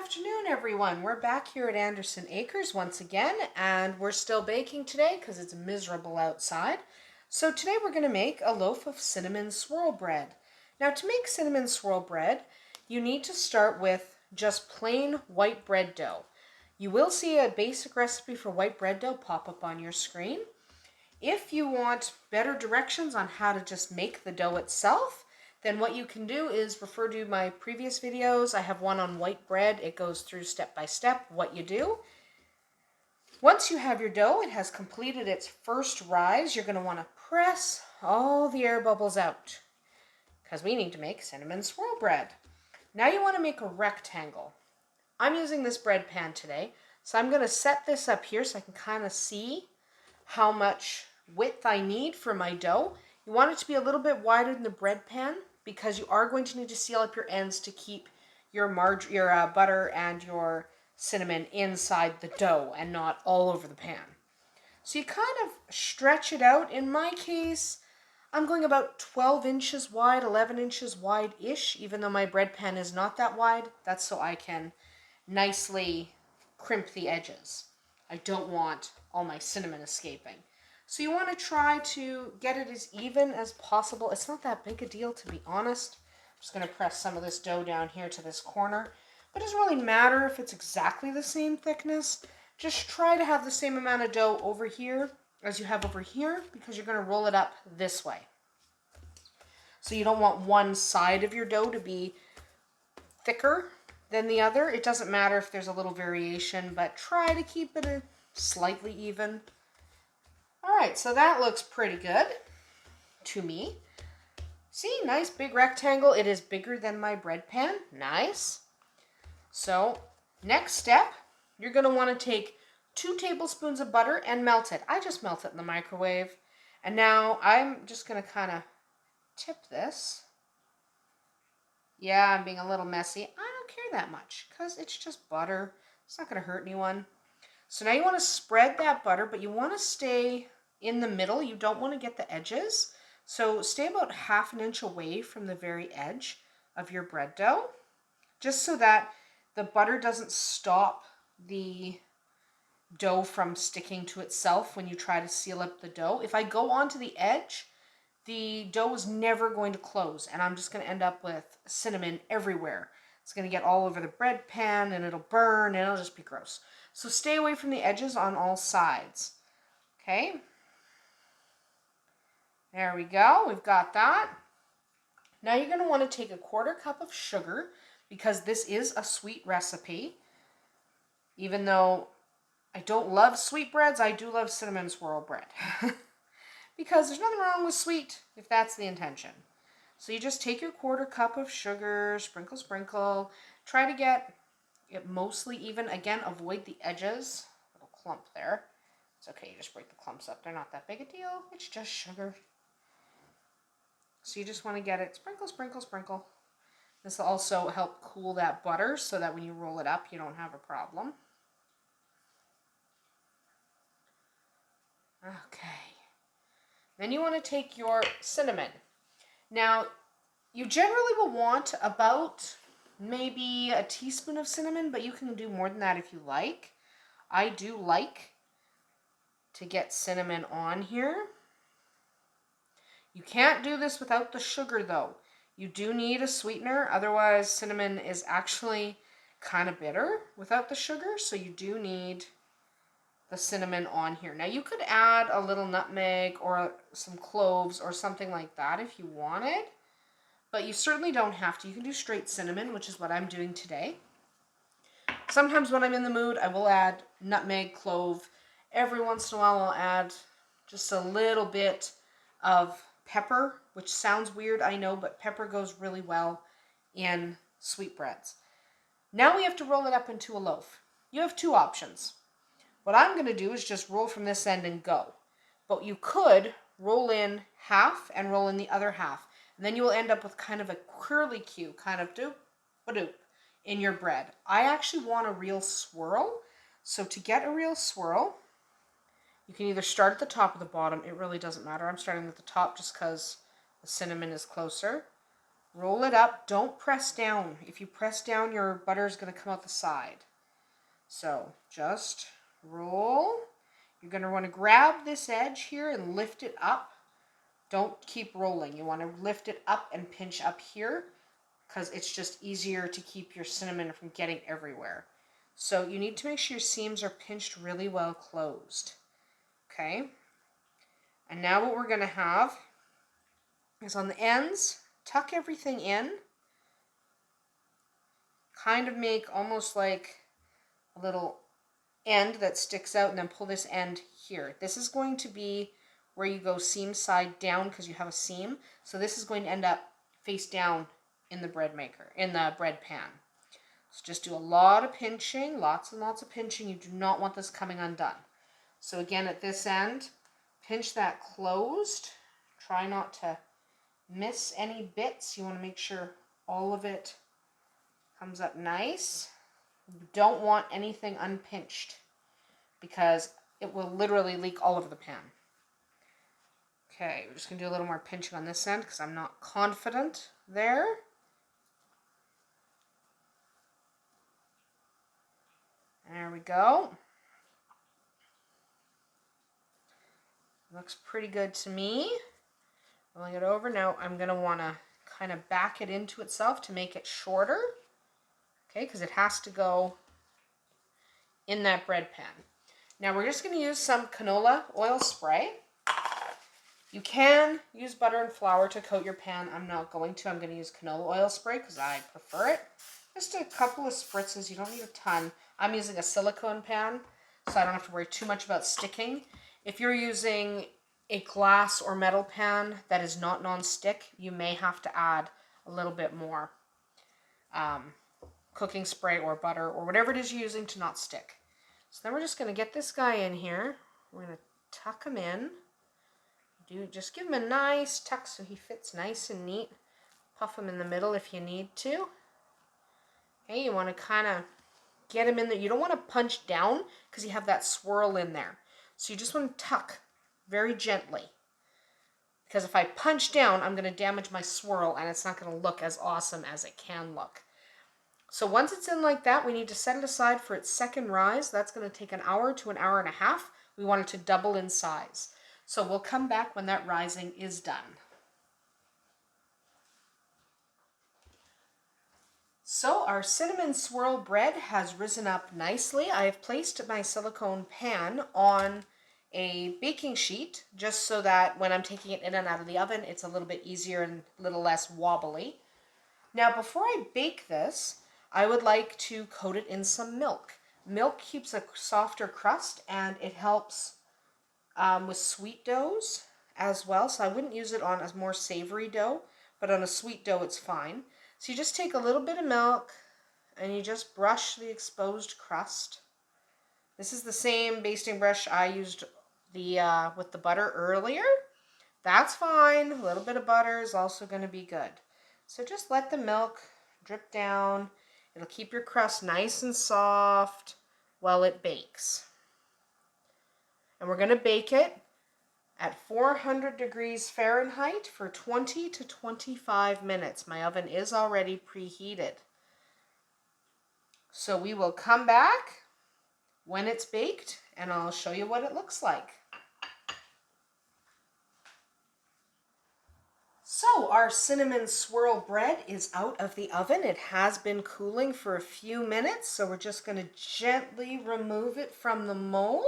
afternoon, everyone. We're back here at Andersen Acres once again, and we're still baking today because it's miserable outside. So today we're going to make a loaf of cinnamon swirl bread. Now, to make cinnamon swirl bread, you need to start with just plain white bread dough. You will see a basic recipe for white bread dough pop up on your screen. If you want better directions on how to just make the dough itself, then what you can do is refer to my previous videos. I have one on white bread. It goes through step by step what you do. Once you have your dough, it has completed its first rise. You're going to want to press all the air bubbles out because we need to make cinnamon swirl bread. Now you want to make a rectangle. I'm using this bread pan today, so I'm going to set this up here so I can kind of see how much width I need for my dough. You want it to be a little bit wider than the bread pan because you are going to need to seal up your ends to keep your butter and your cinnamon inside the dough and not all over the pan. So you kind of stretch it out. In my case, I'm going about 12 inches wide, 11 inches wide-ish, even though my bread pan is not that wide. That's so I can nicely crimp the edges. I don't want all my cinnamon escaping. So you want to try to get it as even as possible. It's not that big a deal, to be honest. I'm just going to press some of this dough down here to this corner. But it doesn't really matter if it's exactly the same thickness. Just try to have the same amount of dough over here as you have over here because you're going to roll it up this way. So you don't want one side of your dough to be thicker than the other. It doesn't matter if there's a little variation, but try to keep it slightly even. All right, so that looks pretty good to me. See, nice big rectangle. It is bigger than my bread pan. Nice. So next step, you're going to want to take 2 tablespoons of butter and melt it. I just melt it in the microwave. And now I'm just going to kind of tip this. Yeah, I'm being a little messy. I don't care that much because it's just butter. It's not going to hurt anyone. So now you want to spread that butter, but you want to stay in the middle. You don't want to get the edges. So stay about 1/2 inch away from the very edge of your bread dough, just so that the butter doesn't stop the dough from sticking to itself when you try to seal up the dough. If I go onto the edge, the dough is never going to close, and I'm just going to end up with cinnamon everywhere. It's going to get all over the bread pan, and it'll burn, and it'll just be gross. So stay away from the edges on all sides. Okay. There we go. We've got that. Now you're going to want to take a 1/4 cup of sugar because this is a sweet recipe. Even though I don't love sweetbreads, I do love cinnamon swirl bread. Because there's nothing wrong with sweet if that's the intention. So you just take your 1/4 cup of sugar, sprinkle, sprinkle. Try to get it mostly even. Again, avoid the edges. Little clump there. It's okay, you just break the clumps up. They're not that big a deal. It's just sugar. So you just want to get it sprinkle, sprinkle, sprinkle. This will also help cool that butter so that when you roll it up, you don't have a problem. Okay. Then you want to take your cinnamon. Now, you generally will want about maybe a teaspoon of cinnamon, but you can do more than that if you like. I do like to get cinnamon on here. You can't do this without the sugar, though. You do need a sweetener, otherwise cinnamon is actually kind of bitter without the sugar, so you do need the cinnamon on here. Now you could add a little nutmeg or some cloves or something like that if you wanted, but you certainly don't have to. You can do straight cinnamon, which is what I'm doing today. Sometimes when I'm in the mood, I will add nutmeg, clove. Every once in a while I'll add just a little bit of pepper, which sounds weird, I know, but pepper goes really well in sweetbreads. Now we have to roll it up into a loaf. You have 2 options. What I'm going to do is just roll from this end and go. But you could roll in half and roll in the other half. And then you will end up with kind of a curly-Q, kind of doop-a-doop in your bread. I actually want a real swirl. So to get a real swirl, you can either start at the top or the bottom. It really doesn't matter. I'm starting at the top just because the cinnamon is closer. Roll it up. Don't press down. If you press down, your butter is going to come out the side. So just roll. You're going to want to grab this edge here and lift it up. Don't keep rolling. You want to lift it up and pinch up here because it's just easier to keep your cinnamon from getting everywhere. So you need to make sure your seams are pinched really well closed. Okay? And now what we're going to have is on the ends, tuck everything in. Kind of make almost like a little end that sticks out and then pull this end here. This is going to be where you go seam side down because you have a seam. So this is going to end up face down in the bread maker, in the bread pan. So just do a lot of pinching, lots and lots of pinching. You do not want this coming undone. So again, at this end, pinch that closed. Try not to miss any bits. You want to make sure all of it comes up nice. You don't want anything unpinched because it will literally leak all over the pan. Okay, we're just going to do a little more pinching on this end because I'm not confident there. There we go. Looks pretty good to me. Rolling it over. Now I'm going to want to kind of back it into itself to make it shorter. Okay, because it has to go in that bread pan. Now we're just going to use some canola oil spray. You can use butter and flour to coat your pan. I'm not going to. I'm going to use canola oil spray because I prefer it. Just a couple of spritzes. You don't need a ton. I'm using a silicone pan, so I don't have to worry too much about sticking. If you're using a glass or metal pan that is not non-stick, you may have to add a little bit more cooking spray or butter or whatever it is you're using to not stick. So then we're just going to get this guy in here. We're going to tuck him in. Just give him a nice tuck so he fits nice and neat. Puff him in the middle if you need to. Okay, you want to kind of get him in there. You don't want to punch down because you have that swirl in there. So you just want to tuck very gently. Because if I punch down, I'm going to damage my swirl and it's not going to look as awesome as it can look. So once it's in like that, we need to set it aside for its second rise. That's going to take an hour to an hour and a half. We want it to double in size. So we'll come back when that rising is done. So our cinnamon swirl bread has risen up nicely. I have placed my silicone pan on a baking sheet just so that when I'm taking it in and out of the oven, it's a little bit easier and a little less wobbly. Now before I bake this, I would like to coat it in some milk. Milk keeps a softer crust and it helps with sweet doughs as well. So I wouldn't use it on a more savory dough, but on a sweet dough it's fine. So you just take a little bit of milk and you just brush the exposed crust. This is the same basting brush I used with the butter earlier. That's fine. A little bit of butter is also going to be good. So just let the milk drip down. It'll keep your crust nice and soft while it bakes. And we're going to bake it at 400 degrees Fahrenheit for 20 to 25 minutes. My oven is already preheated. So we will come back when it's baked and I'll show you what it looks like. So our cinnamon swirl bread is out of the oven. It has been cooling for a few minutes, so we're just going to gently remove it from the mold.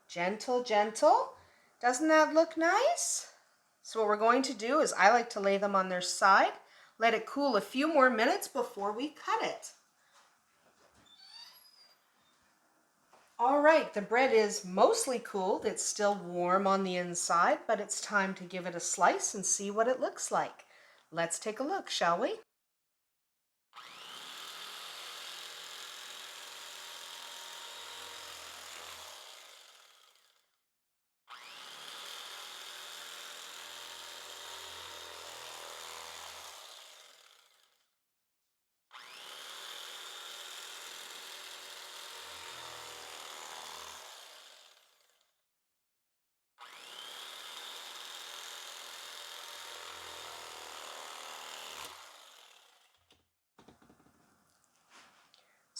Gentle, gentle. Doesn't that look nice? So what we're going to do is I like to lay them on their side, let it cool a few more minutes before we cut it. All right, the bread is mostly cooled. It's still warm on the inside, but it's time to give it a slice and see what it looks like. Let's take a look, shall we?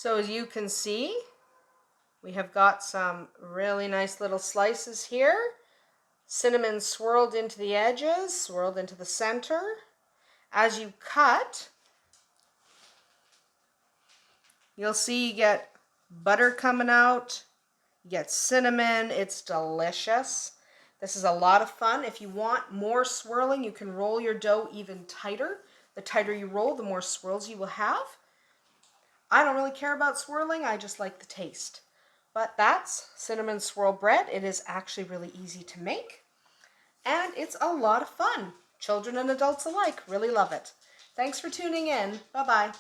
So as you can see, we have got some really nice little slices here. Cinnamon swirled into the edges, swirled into the center. As you cut, you'll see you get butter coming out, you get cinnamon. It's delicious. This is a lot of fun. If you want more swirling, you can roll your dough even tighter. The tighter you roll, the more swirls you will have. I don't really care about swirling, I just like the taste. But that's cinnamon swirl bread. It is actually really easy to make, and it's a lot of fun. Children and adults alike really love it. Thanks for tuning in. Bye-bye.